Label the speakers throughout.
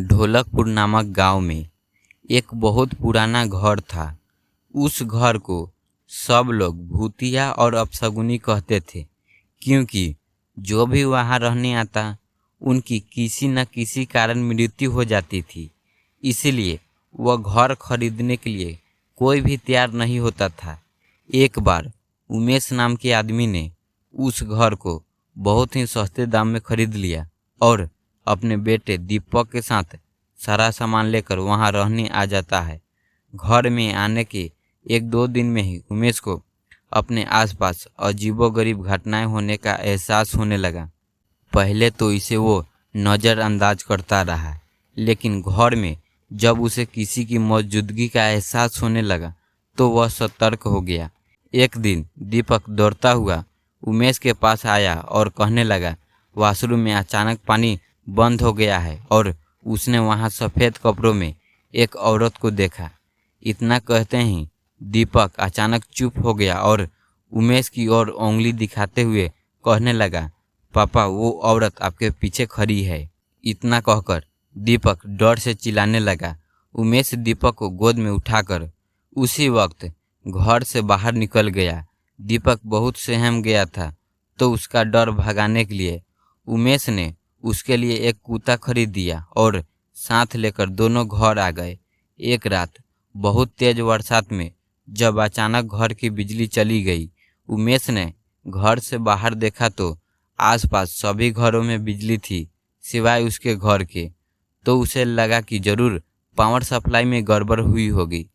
Speaker 1: ढोलकपुर नामक गांव में एक बहुत पुराना घर था। उस घर को सब लोग भूतिया और अपशगुनी कहते थे, क्योंकि जो भी वहां रहने आता उनकी किसी न किसी कारण मृत्यु हो जाती थी। इसीलिए वह घर खरीदने के लिए कोई भी तैयार नहीं होता था। एक बार उमेश नाम के आदमी ने उस घर को बहुत ही सस्ते दाम में खरीद लिया और अपने बेटे दीपक के साथ सारा सामान लेकर वहां रहने आ जाता है। घर में आने के एक दो दिन में ही उमेश को अपने आसपास अजीबोगरीब घटनाएं होने का एहसास होने लगा। पहले तो इसे वो नज़रअंदाज करता रहा, लेकिन घर में जब उसे किसी की मौजूदगी का एहसास होने लगा तो वह सतर्क हो गया। एक दिन दीपक दौड़ता हुआ उमेश के पास आया और कहने लगा, वॉशरूम में अचानक पानी बंद हो गया है और उसने वहां सफ़ेद कपड़ों में एक औरत को देखा। इतना कहते ही दीपक अचानक चुप हो गया और उमेश की ओर उंगली दिखाते हुए कहने लगा, पापा वो औरत आपके पीछे खड़ी है। इतना कहकर दीपक डर से चिल्लाने लगा। उमेश दीपक को गोद में उठाकर उसी वक्त घर से बाहर निकल गया। दीपक बहुत सहम गया था, तो उसका डर भगाने के लिए उमेश ने उसके लिए एक कुत्ता खरीद दिया और साथ लेकर दोनों घर आ गए। एक रात बहुत तेज बरसात में जब अचानक घर की बिजली चली गई, उमेश ने घर से बाहर देखा तो आसपास सभी घरों में बिजली थी सिवाय उसके घर के। तो उसे लगा कि जरूर पावर सप्लाई में गड़बड़ हुई होगी।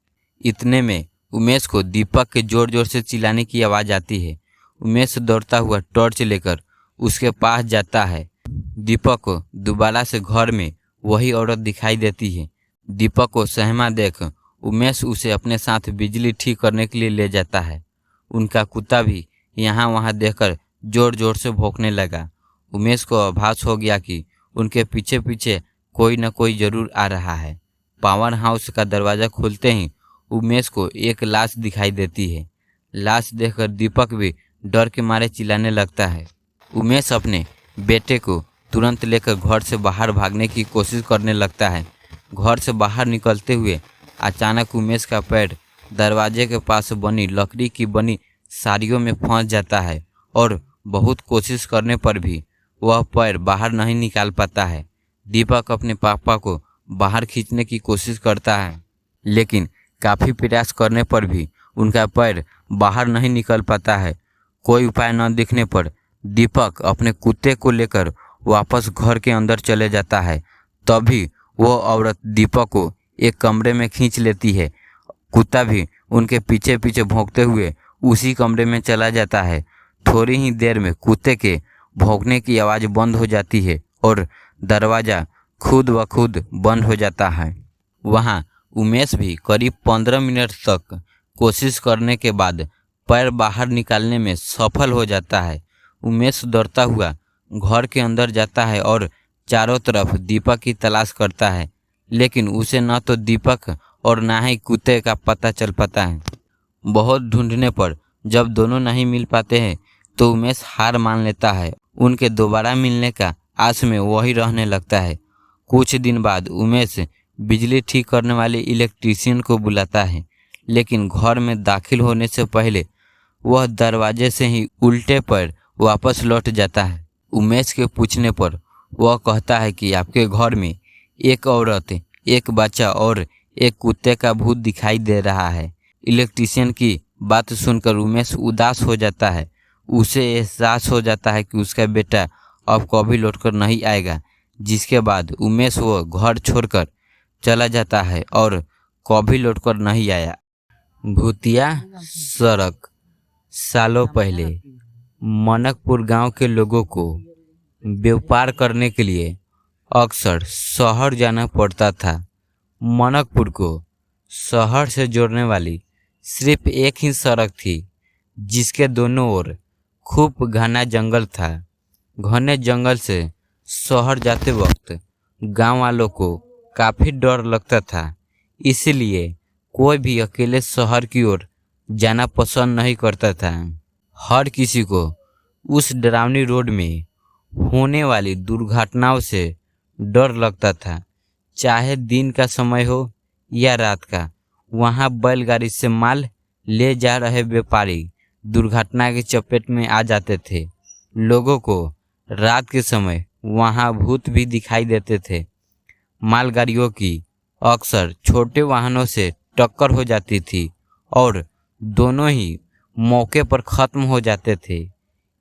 Speaker 1: इतने में उमेश को दीपक के जोर जोर से चिल्लाने की आवाज़ आती है। उमेश दौड़ता हुआ टॉर्च लेकर उसके पास जाता है। दीपक को दोबारा से घर में वही औरत दिखाई देती है। दीपक को सहमा देख उमेश उसे अपने साथ बिजली ठीक करने के लिए ले जाता है। उनका कुत्ता भी यहाँ वहाँ देखकर जोर जोर से भौंकने लगा। उमेश को आभास हो गया कि उनके पीछे पीछे कोई न कोई जरूर आ रहा है। पावर हाउस का दरवाज़ा खोलते ही उमेश को एक लाश दिखाई देती है। लाश देखकर दीपक भी डर के मारे चिल्लाने लगता है। उमेश अपने बेटे को तुरंत लेकर घर से बाहर भागने की कोशिश करने लगता है। घर से बाहर निकलते हुए अचानक उमेश का पैर दरवाजे के पास बनी लकड़ी की बनी साड़ियों में फंस जाता है और बहुत कोशिश करने पर भी वह पैर बाहर नहीं निकाल पाता है। दीपक अपने पापा को बाहर खींचने की कोशिश करता है, लेकिन काफ़ी प्रयास करने पर भी उनका पैर बाहर नहीं निकल पाता है। कोई उपाय न दिखने पर दीपक अपने कुत्ते को लेकर वापस घर के अंदर चले जाता है। तभी वो औरत दीपक को एक कमरे में खींच लेती है। कुत्ता भी उनके पीछे पीछे भौंकते हुए उसी कमरे में चला जाता है। थोड़ी ही देर में कुत्ते के भौंकने की आवाज़ बंद हो जाती है और दरवाज़ा खुद ब खुद बंद हो जाता है। वहाँ उमेश भी करीब 15 मिनट तक कोशिश करने के बाद पैर बाहर निकालने में सफल हो जाता है। उमेश दौड़ता हुआ घर के अंदर जाता है और चारों तरफ दीपक की तलाश करता है, लेकिन उसे न तो दीपक और ना ही कुत्ते का पता चल पाता है। बहुत ढूंढने पर जब दोनों नहीं मिल पाते हैं तो उमेश हार मान लेता है। उनके दोबारा मिलने का आस में वही रहने लगता है। कुछ दिन बाद उमेश बिजली ठीक करने वाले इलेक्ट्रीशियन को बुलाता है, लेकिन घर में दाखिल होने से पहले वह दरवाजे से ही उल्टे पर वापस लौट जाता है। उमेश के पूछने पर वह कहता है कि आपके घर में एक औरत, एक बच्चा और एक कुत्ते का भूत दिखाई दे रहा है। इलेक्ट्रीशियन की बात सुनकर उमेश उदास हो जाता है। उसे एहसास हो जाता है कि उसका बेटा अब कभी लौटकर नहीं आएगा, जिसके बाद उमेश वो घर छोड़कर चला जाता है और कभी लौटकर नहीं आया। भूतिया सड़क। सालों पहले मनकपुर गांव के लोगों को व्यापार करने के लिए अक्सर शहर जाना पड़ता था। मनकपुर को शहर से जोड़ने वाली सिर्फ एक ही सड़क थी, जिसके दोनों ओर खूब घना जंगल था। घने जंगल से शहर जाते वक्त गांव वालों को काफ़ी डर लगता था, इसलिए कोई भी अकेले शहर की ओर जाना पसंद नहीं करता था। हर किसी को उस डरावनी रोड में होने वाली दुर्घटनाओं से डर लगता था। चाहे दिन का समय हो या रात का। वहां बैलगाड़ी से माल ले जा रहे व्यापारी दुर्घटना की चपेट में आ जाते थे। लोगों को रात के समय वहां भूत भी दिखाई देते थे। मालगाड़ियों की अक्सर छोटे वाहनों से टक्कर हो जाती थी और दोनों ही मौके पर खत्म हो जाते थे।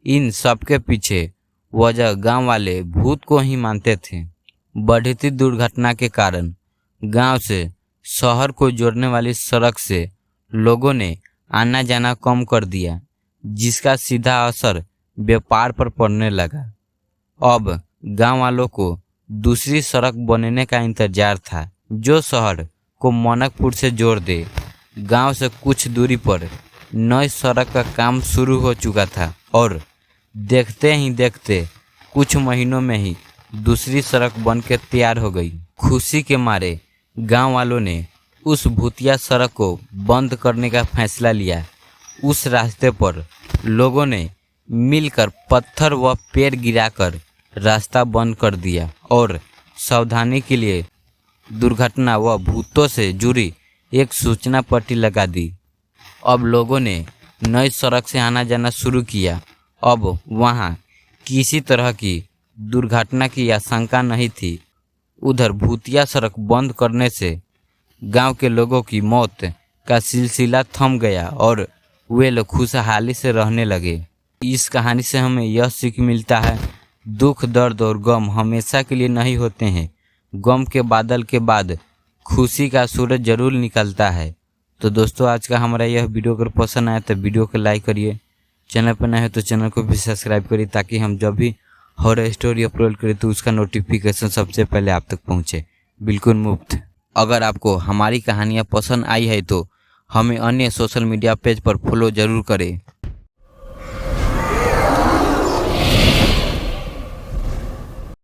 Speaker 1: इन सबके पीछे वजह गांव वाले भूत को ही मानते थे। बढ़ती दुर्घटना के कारण गांव से शहर को जोड़ने वाली सड़क से लोगों ने आना जाना कम कर दिया, जिसका सीधा असर व्यापार पर पड़ने लगा। अब गांव वालों को दूसरी सड़क बनने का इंतजार था, जो शहर को मनकपुर से जोड़ दे। गांव से कुछ दूरी पर नई सड़क का काम शुरू हो चुका था और देखते ही देखते कुछ महीनों में ही दूसरी सड़क बनकर तैयार हो गई। खुशी के मारे गांव वालों ने उस भूतिया सड़क को बंद करने का फैसला लिया। उस रास्ते पर लोगों ने मिलकर पत्थर व पेड़ गिराकर रास्ता बंद कर दिया और सावधानी के लिए दुर्घटना व भूतों से जुड़ी एक सूचना पट्टी लगा दी। अब लोगों ने नई सड़क से आना जाना शुरू किया। अब वहां किसी तरह की दुर्घटना की आशंका नहीं थी। उधर भूतिया सड़क बंद करने से गांव के लोगों की मौत का सिलसिला थम गया और वे लोग खुशहाली से रहने लगे। इस कहानी से हमें यह सीख मिलता है, दुख, दर्द और गम हमेशा के लिए नहीं होते हैं। गम के बादल के बाद खुशी का सूरज जरूर निकलता है। तो दोस्तों, आज का हमारा यह वीडियो अगर पसंद आया तो वीडियो को लाइक करिए। चैनल पर नए हैं तो चैनल को भी सब्सक्राइब करिए, ताकि हम जब भी हॉरर स्टोरी अपलोड करें तो उसका नोटिफिकेशन सबसे पहले आप तक पहुंचे, बिल्कुल मुफ्त। अगर आपको हमारी कहानियाँ पसंद आई है तो हमें अन्य सोशल मीडिया पेज पर फॉलो ज़रूर करें।